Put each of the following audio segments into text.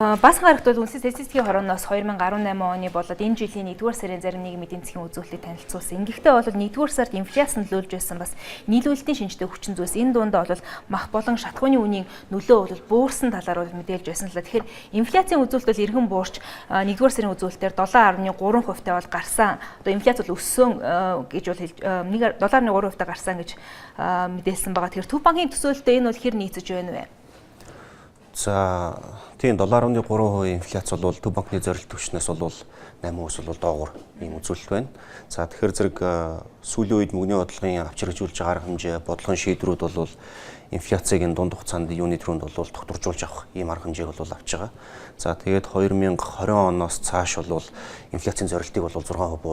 Бас харагдвал үндэсний статистикийн хорооноос 2018 оны болоод энэ жилийн 1-р сарын зарим нийгмийн эдийн засгийн үзүүлэлтийг танилцуулсан. Ингэхдээ бол 1-р сард инфляци нөлөөлж байсан бас нийлүүлэлтийн шинжтэй хүчин зүйлс энэ дундаа бол мах болон шатхууны үнийн нөлөө бол буурсан талаар бол мэдээлж байсан л да. Тэгэхээр инфляцийн үзүүлэлт бол эргэн буурч 1-р сарын үзүүлэлтээр 7.3% таа бол гарсан. Одоо инфляци бол өссөн гэж бол 7.3% таа гарсан гэж мэдээлсэн байгаа. Тэгэхээр Төв банкын төсөөлөлтөд энэ бол хэр нийцэж байна вэ? За тийм 7.3% инфляци бол Төв банкны зорилт түвшнээс бол 8% бол доогуур ийм үзүүлэлт байна. За тэгэхээр зэрэг сүүлийн үед мөнгөний бодлогын авч хэрэгжүүлж байгаа арга хэмжээ, бодлогын шийдвэрүүд бол инфляцийг энэ дунд хугацаанд юуны түрүүнд бол докторжуулж авах ийм арга хэмжээг бол авч байгаа. За тэгээд 2020 оноос цааш бол инфляцийн зорилтыг бол 6%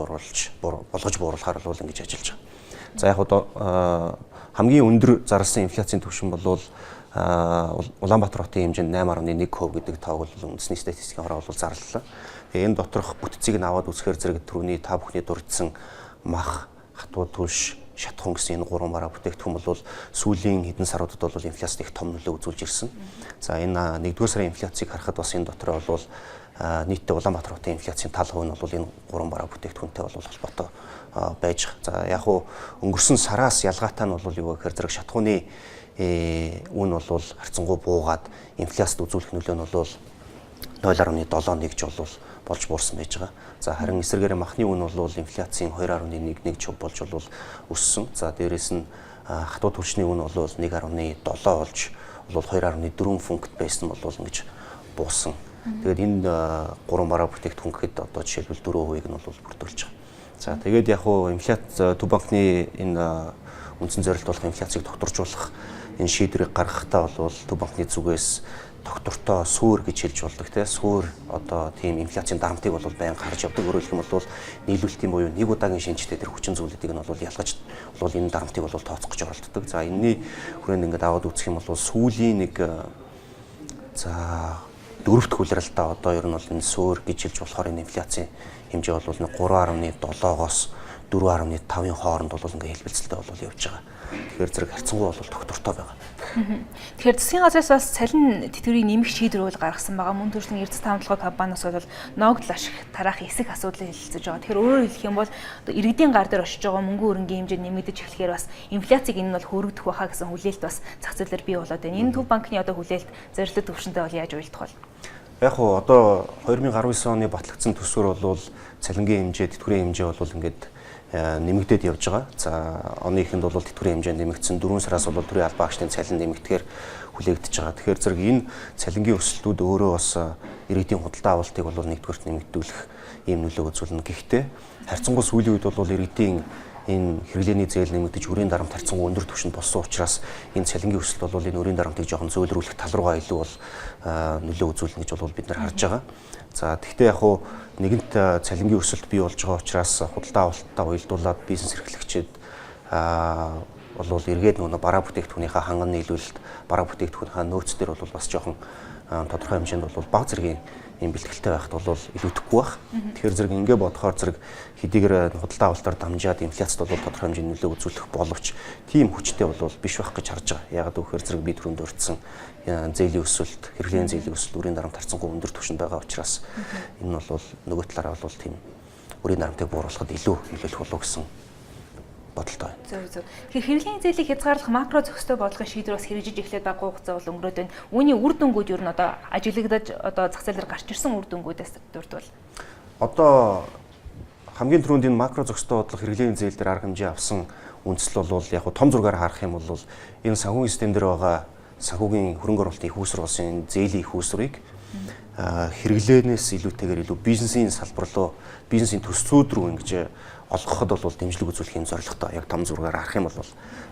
болгож бууруулахаар бол ингэж ажиллаж байгаа. За яг хамгийн өндөр зарласан инфляцийн түвшин бол Улаанбаатар хотын хэмжээнд 8.1% гэдэг тоог бол үндэсний статистикийн хороо бол зарлалаа. Тэгээ энэ доторх бүтцийг нь аваад үзэхээр зэрэг түрүүний та бүхний дурдсан мах, хатуу түлш, шатхуун гэсэн энэ гурван бараа бүтээгдэхүүн бол сүүлийн хэдэн саруудад бол инфляцид их том нөлөө үзүүлж ирсэн. За энэ 1-р сарын инфляцийг харахад бас энэ дотор бол нийтдээ Улаанбаатар хотын инфляцийн тал хувь нь бол энэ гурван бараа бүтээгдэхүүнтэй бол холбоотой байж байгаа. За яг өнгөрсөн сараас ялгаатай нь бол юу гэхээр зэрэг шатхууны үн бол харьцангуй буугаад инфляцид үзүүлэх нөлөө нь бол 0.71 болж болж буурсан байж байгаа. За харин эсвэргээр махны үн бол инфляцийн 2.11% болж өссөн. За дээрэс нь хатуу түлшний үн бол 1.7 болж 2.4 пункт байсан бол ингэж буусан. Тэгээд энэ гурван бараа бүтээгдэхүүн гэхэд одоо жишээлбэл 4% нь бол бүрдүүлж байгаа. За тэгээд яг инфляц Төв банкны энэ үндсэн зорилт болох инфляцийг докторжуулах энэ шийдвэрийг гаргахтаа бол Төв банкны зүгээс доктортой суур гэж хэлж болдог те суур одоо тийм инфляцийн дарамтыг бол байнга харж явдаг. Өөрөөр хэлбэл бол нийлүүлэлтийн буюу нэг удаагийн шинжтэй тэр хүчин зүйлүүдийг нь бол ялгаж бол энэ дарамтыг бол тооцох гэж оролддог. За энэний хүрээнд ингээд аваад үзэх юм бол сүүлийн нэг дөрөвт хүлрэлтээ одоо ер нь бол энэ суур гэж хэлж болохоор энэ инфляцийн хэмжээ бол 3.7-оос 4.5-ын хооронд бол ингээд хэлбэлцэлтэй бол явж байгаа. Тэгэхээр зэрэг харьцангуй бол доктортой байгаа. Тэгэхээр засгийн газраас бас цалин тэтгэврийг нэмэх шийдвэр гаргасан байгаа. Мөн төрлийн эрдэс таамаглалгын компаниас бол ногдол ашиг тараах эсэх асуудлыг хэлэлцэж байгаа. Тэгэхээр өөрөөр хэлэх юм бол иргэдийн гар дээр очиж байгаа мөнгө хөрөнгийн хэмжээ нэмэгдэж эхлэхээр бас инфляцийг энэ нь бол хөрөгдөх байхаа гэсэн хүлээлт бас зах зээл дээр бий болоод байна. Энэ Төв банкны одоо хүлээлт зорилт төвшөнтэй бол яаж уялдах вэ? Яг одоо 2019 оны батлагдсан төсвөр бол цалингийн хэмжээ, тэтгэврийн хэмжээ бол ингээд нэмэгдээд явж байгаа. За оны эхэнд бол тэтгэврийн хэмжээ нэмэгдсэн 4 сараас бол төрийн албан агчдын цалин нэмэгдэхээр хүлээгдэж байгаа. Тэгэхээр зэрэг энэ цалингийн өсөлтүүд өөрөө бас иргэдийн худалдаа авалтыг бол нэгдүгээрт нэмэгдүүлэх ийм нөлөө үзүүлнэ. Гэхдээ харьцангуй сүүлийн үед бол иргэдийн энэ хэрэглээний зээл нэмэгдэж өрийн дарамт харьцангуй өндөр түвшинд болсон учраас энэ цалингийн өсөлт бол энэ өрийн дарамтыг жоохон зөөлрүүлэх тал руугаа илүү бол нөлөө үзүүлнэ гэж бол бид нар харж байгаа. За тэгвэл яг нэгэнт цалингийн өсөлт бий болж байгаа учраас худалдаа авалттай уялдуулаад бизнес эрхлэгчид бол эргээд нөгөө бараа бүтээгдэхүүнийхээ ханган нийлүүлэлт, бараа бүтээгдэхүүнийхээ нөөц дээр бол бас жоохон тодорхой хэмжээнд бол бага зэргийн ийм бэлтгэлтэй байхад бол илүүдэхгүй байх. Тэгэхээр зэрэг ингэ бодохоор зэрэг хэдийгээр худалдаа авалтаар дамжаад инфляцид бол тодорхой хэмжээний нөлөө үзүүлэх боловч тийм хүчтэй бол биш байх гэж харж байгаа. Яагаад гэвэл зэрэг би түрүүнд дурдсан зээлийн өсөлт, хэрэглээний зээлийн өсөлт, өрийн дарамт харьцангуй өндөр түвшинд байгаа учраас энэ бол нөгөө талаараа бол тийм өрийн дарамтыг бууруулахад илүү нөлөөлөх болов гэсэн бодолтой. Зөв. Тэгэхээр хэрэглээний зээлийг хязгаарлах макро зохистой бодлогын шийдвэр бас хэрэгжиж эхлээд байгаа хугацаа бол өнгөрөөд байна. Үүний үр дүнгууд ер нь одоо ажиглагдаж одоо зах зээл дээр гарч ирсэн үр дүнгуудаас дурдвал одоо хамгийн түрүүнд энэ макро зохистой бодлого хэрэглээний зээл дээр арга хэмжээ авсан үндэслэл бол яг том зургаар харах юм бол энэ санхүүгийн систем дээр байгаа санхүүгийн хөрөнгө оруулалтын их үүсвэр болсон зээлийн их үүсвэрийг хэрэглээнээс илүүтэйгээр илүү бизнесийн салбар руу, бизнесийн төслүүд рүү ингэж олгоход бол дэмжлэг үзүүлэхийн зорилготой яг том зургаар харах юм бол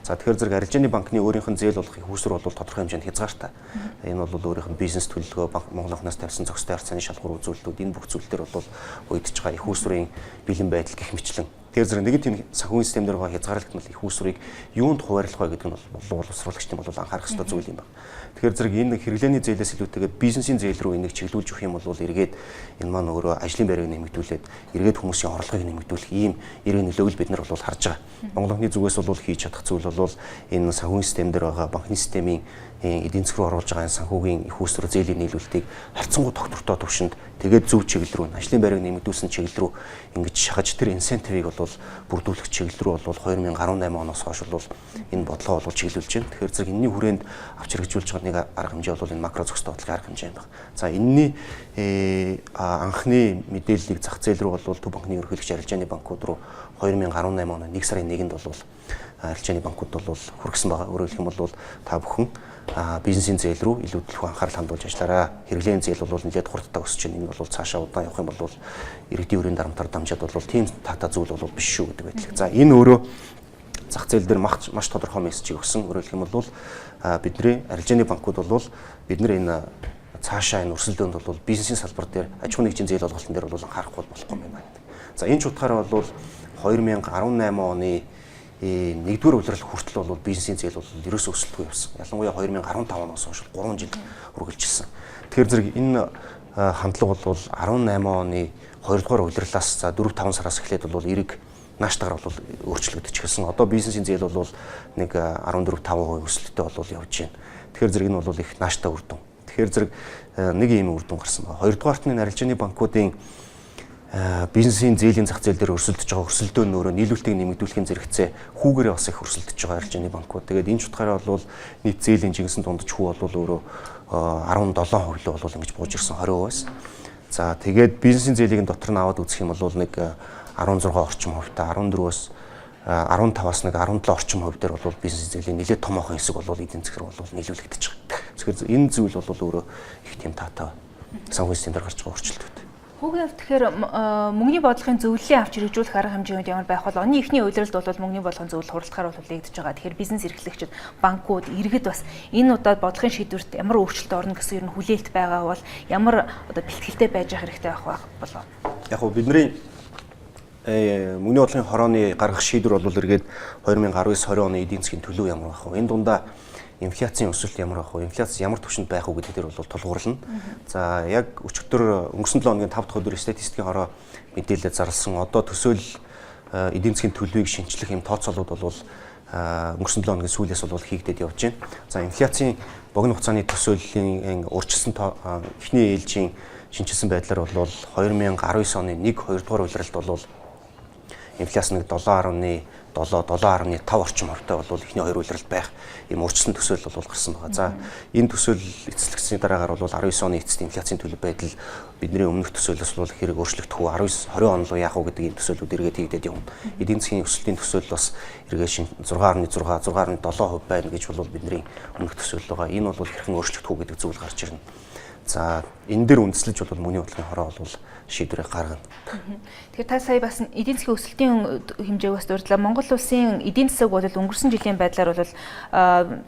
за тэгэхээр зэрэг арилжааны банкны өөрийнх нь зээл болгох их үүсвэр бол тодорхой хэмжээнд хязгаартай. Энэ бол өөрийнх нь бизнес төлөлгөө Монгол банкнаас тавьсан зохистой харьцааны шалгуур үзүүлэлтүүд энэ бүх зүйлтер бол уйдж байгаа их үүсвэрийн бэлэн байдал гэх мэтлэн тэр зэрэг нэг тийм санхүүгийн систем дээр байгаа хязгаарлалтмал их үүсвэрийг юунд хуваарлах вэ гэдэг нь бол боловсруулагчдын бол анхаарах ёстой зүйл юм байна. Тэгэхээр зэрэг энэ хэрэглээний зээлээс илүүтэйгээр бизнесийн зээл рүү энийг чиглүүлж өгөх юм бол эргээд энэ маань өөрөө ажлын байрыг нэмэгдүүлээд эргээд хүмүүсийн орлогыг нэмэгдүүлэх ийм эрэг нөлөөг бид нар бол харж байгаа. Монгол банкны зүгээс бол хийж чадах зүйл бол энэ санхүүгийн систем дээр байгаа банкны системийн эдийн засаг руу оруулж байгаа санхүүгийн их үүсвэр зээлийн нийлүүлэлтийг харьцангуй тогтвортой түвшинд тэгээд зөв чиглэл рүү ажлын байрыг нэмэгдүүлсэн чиглэл рүү ингэж шахаж тэр инсентивыг бол бүрдүүлэх чиглэл рүү бол 2018 оноос хойш бол энэ бодлого бол чиглүүлж байна. Тэгэхээр зэрэг энэний хүрээнд авч хэрэгжүүлж байгаа нэг арга хэмжээ бол энэ макро зохистой бодлогын арга хэмжээ байна. За энэний анхны мэдээллийг зах зээл рүү бол Төв банкны ерөнхийлөгч арилжааны банкуд руу 2018 оны 1 сарын 1-нд бол арилжааны банкуд бол хүргэсэн байгаа. Өөрөөр хэлэх юм бол та бүхэн бизнесийн зээл рүү илүү төлөв анхаарал хандуулж ажиллаарай. Хэрэглээний зээл бол нэлээд хурдтай өсөж байна. Энэ бол цаашаа удаан явах юм бол иргэдийн өрийн дарамтаар дамжаад бол тийм таатай зүйл бол биш шүү гэдэг байдлыг. За энэ өөрөө зах зээл дээр маш тодорхой мессежийг өгсөн. Өөрөөр хэлэх юм бол бидний арилжааны банкуд бол бид нар энэ цаашаа энэ өрсөлдөөнд бол бизнесийн салбар дээр аж ахуйн нэгжийн зээл олголтын дээр бол анхаарахгүй болохгүй юм байна. За энэ ч утгаараа бол 2018 оны нэгдүгээр улирал хүртэл бол бизнесийн зээл бол ерөөсөө өсөлтгүй явсан. Ялангуяа 2015 оноос хойш 3 жил үргэлжилсэн. Тэгэхээр зэрэг энэ хандлага бол 18 оны 2 дугаар улирлаас за 4-5 сараас эхлээд бол эрэг нааштайгаар бол өөрчлөгдөж эхэлсэн. Одоо бизнесийн зээл бол нэг 14-5% өсөлттэй бол явж байна. Тэгэхээр зэрэг энэ бол их нааштай үр дүн. Тэгэхээр зэрэг нэг ийм үр дүн гарсан байна. Хоёрдугаарт нь арилжааны банкуудын бизнесийн зээлийн зах зээл дээр өрсөлдөж байгаа өрсөлдөө нь өөрөө нийлүүлэлтийг нэмэгдүүлэхийн зэрэгцээ хүүгээрээ бас их өрсөлдөж байгаа арилжааны банкуд. Тэгээд энэ ч утгаараа бол нийт зээлийн жигсэн дундаж хүү бол өөрөө 17% л бол ингэж бууж ирсэн 20%-аас. За тэгээд бизнесийн зээлийг дотор нь аваад үзэх юм бол нэг 16 орчим хувьтай 14-өөс 15-аас нэг 17 орчим хувь дээр бол бизнес зээлийн нэлээд томоохон хэсэг бол эдийн засгаар бол нийлүүлэгдэж байгаа. Тэгэхээр энэ зүйл бол өөрөө их тийм таатай санхүүгийн системээр гарч байгаа өөрчлөлтүүд. Хүүгийн хувьд тэгэхээр мөнгөний бодлогын зөвлөлийн авч хэрэгжүүлэх арга хэмжээнд ямар байх бол оны эхний үйлрэлд бол мөнгөний бодлогын зөвлөл хуралдахаар бол нэгдэж байгаа. Тэгэхээр бизнес эрхлэгчид, банкуд, иргэд бас энэ удаад бодлогын шийдвэрт ямар өөрчлөлт орно гэсэн ер нь хүлээлт байгаа бол ямар одоо бэлтгэлтэй байж ах хэрэгтэй байх болов. Яг нь бидний мөнгөний бодлогын хорооны гаргах шийдвэр бол эргээд 2019-20 оны эдийн засгийн төлөв ямар байх вэ? Энэ дундаа инфляцийн өсөлт ямар байх вэ? Инфляц ямар түвшинд байх вэ гэдэг дээр бол тулгуурлана. За яг өчигдөр өнгөрсөн 7 хоногийн 5 дахь өдрийн статистикийн хороо мэдээлэл зарласан. Одоо төсөөл эдийн засгийн төлөвийг шинчлэх юм тооцоолууд бол өнгөрсөн 7 хоногийн сүүлээс бол хийгдээд явж байна. За инфляцийн богино хугацааны төсөөлийн урьдчилсан эхний ээлжийн шинжилсэн байдлаар бол 2019 оны 1-2 дугаар улиралд бол инфляц нэг 7.5 орчим хувьтай бол эхний хоёр улиралд байх ийм урьдчилсан төсөөлөл бол гарсан байгаа. За энэ төсөөлөл эцэслэгсний дараагаар бол 19 оны эцэст инфляцийн төлөв байдал бидний өмнөх төсөөллөөс бол хэрэг өөрчлөгдөх үү 19-20 он руу яах вэ гэдэг ийм төсөөллүүд эргээд хийгдээд явна. Эдийн засгийн өсөлтийн төсөөлөл бас эргээд 6.7% байна гэж бол бидний өмнөх төсөөлөл байгаа. Энэ бол хэрхэн өөрчлөгдөх үү гэдэг зүйл гарч ирнэ. За энэ дээр үндэслэж бол мөнгөний бодлогын хороо бол шийдвэрийг гаргана. Тэгэхээр та сая бас эдийн засгийн өсөлтийн хэмжээгээс дурдлаа. Монгол улсын эдийн засаг бол өнгөрсөн жилийн байдлаар бол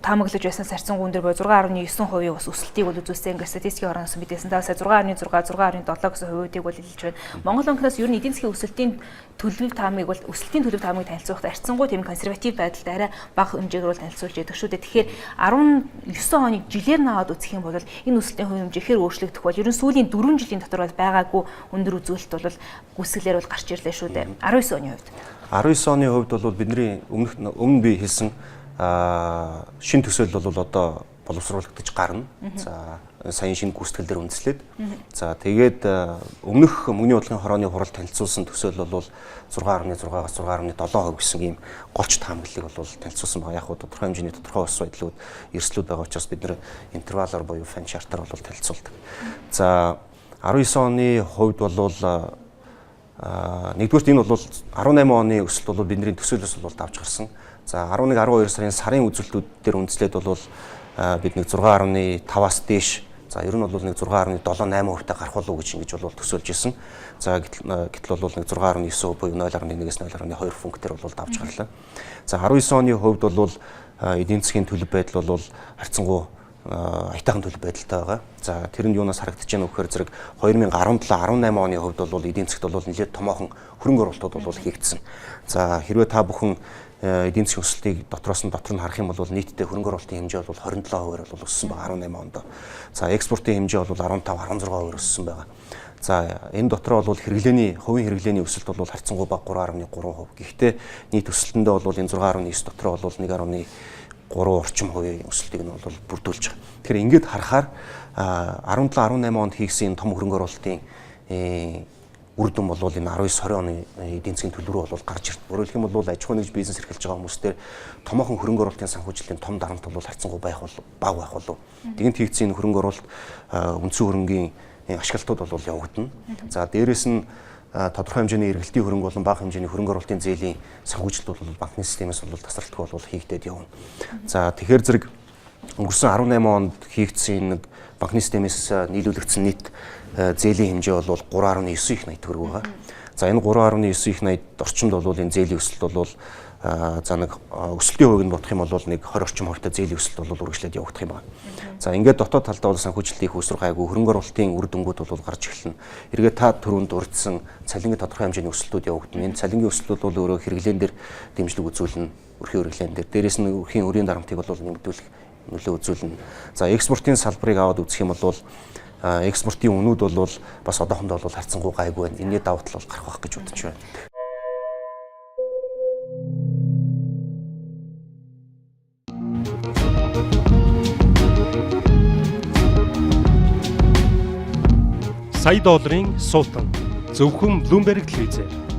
таамаглаж байсан сарцсан гүн дээр 6.9% бас өсөлтийг бол үзүүлсэн. Ингээд статистикийн ороноос мэдээсэн. Та сая 6.6, 6.7 гэсэн хувиудыг бол хэлж байна. Монгол банкнаас ер нь эдийн засгийн өсөлтийн төлөвийн таамыг бол өсөлтийн төлөв таамыг танилцуулахад арцсангуй тийм консерватив байдалд арай бага хэмжээгээр бол танилцуулж яадаг шүү дээ. Тэгэхээр 19 оныг жилээр наваад үзэх юм бол энэ өсөлтийн хувь хэмжээ хэр өөрчлөгдөх бол ер нь сүүлийн 4 жилийн дотор бол байгаагүй өндөр үзүүлэлт бол гүйцэтгэлээр бол гарч ирлээ шүү дээ. 19 оны хувьд. 19 оны хувьд бол бидний өмнө би хэлсэн шин төсөөлөл бол одоо боловсруулагдаж гарна. За саяын шинэ гүйцэтгэл дээр үндэслээд. За тэгээд өмнөх мөнгөний бодлогын хорооны хурал танилцуулсан төсөөлөл бол 6.6-аас 6.7% гэсэн ийм голч таамаглалыг бол танилцуулсан байгаа. Яг хөө тодорхой хэмжээний тодорхой ус байдлууд эрсдлүүд байгаа учраас бид нэр интервалаар буюу фан чартаар бол танилцуулдаг. За 19 оны хувьд бол нэгдүгээрт энэ бол 18 оны өсөлт бол бидний төсөөлөөс бол давж гарсан. За 11-12 сарын үзүүлэлтүүд дээр үндэслээд бол бид нэг 6.5-аас дээш за ер нь бол нэг 6.7-8% та гарах болов уу гэж ингэж бол төсөөлж ирсэн. За гэтэл бол нэг 6.9 буюу 0.1-ээс 0.2 пунктээр бол давж гарлаа. За 19 оны хувьд бол эдийн засгийн төлөв байдал бол харьцангуй айтайхан төлөв байдалтай байгаа. За тэр нь юунаас харагдаж байна вэ гэхээр зэрэг 2017-18 оны хувьд бол эдийн засгт бол нэлээд томоохон хөрөнгө оруулалтууд бол хийгдсэн. За хэрвээ та бүхэн эдийн засгийн өсөлтийг дотор нь харах юм бол нийтдээ хөрөнгө оруулалтын хэмжээ бол 27% бол өссөн байгаа 18 онд. За экспортын хэмжээ бол 15-16% өссөн байгаа. За энэ дотор бол хувийн хэрэглээний өсөлт бол харьцангуй бага 3.3%. Гэхдээ нийт өсөлтөндөө бол энэ 6.9 дотор бол 1.3 орчим хувийн өсөлтийг нь бол бүрдүүлж байгаа. Тэгэхээр ингээд харахаар 17-18 онд хийгсэн том хөрөнгө оруулалтын үр дүн бол энэ 19-20 оны эдийн засгийн төлөв рүү бол гарч ирнэ. Өөрөөр хэлэх юм бол аж ахуй нэгж бизнес эрхэлж байгаа хүмүүстээр томоохон хөрөнгө оруулалтын санхүүжилтийн том дарамт бол харьцангуй байх бол бага байх болов. Тэгэнт хийгдсэн хөрөнгө оруулалт үндсэн хөрөнгийн ашиглалтууд бол явагдана. За дээрэс нь тодорхой хэмжээний эргэлтийн хөрөнгө болон бага хэмжээний хөрөнгө оруулалтын зээлийн санхүүжилтүүд бол банкны системээс бол тасралтгүй бол хийгдээд явна. За тэгэхээр зэрэг өнгөрсөн 18 онд хийгдсэн банкны системээс нийлүүлэгдсэн нийт зээлийн хэмжээ бол 3.9 их 80 төгрөг байгаа. За энэ 3.9 их 80 орчимд бол энэ зээлийн өсөлт бол за нэг өсөлтийн хувийг нь бодох юм бол нэг 20 орчим хувьтай зээлийн өсөлт бол үргэлжлээд явагдах юм байна. За ингээд дотоод талдаа бол санхүүжилтийн их усрах гайгүй хөрөнгө оруулалтын үр дүнгууд бол гарч эхэлнэ. Эргээд та түрүүнд урьдсан цалингийн тодорхой хэмжээний өсөлтүүд явагдана. Энэ цалингийн өсөлтүүд бол өөрөө хэрэглэн дээр дэмжлэг үзүүлнэ. Өрхийн хэрэглэн дээр. Дээрээс нь өрхийн өрийн дарамтыг бол нэмэгдүүлэх нөлөө үзүүлнэ. За экспортын салбарыг аваад үзэх юм бол экспортын үнүүд бол бас одоохондоо бол харьцангуй гайгүй байна. Энэний давуу тал бол гарах байх гэж бодож байна. Сая долларын султан зөвхөн Bloomberg телевизээр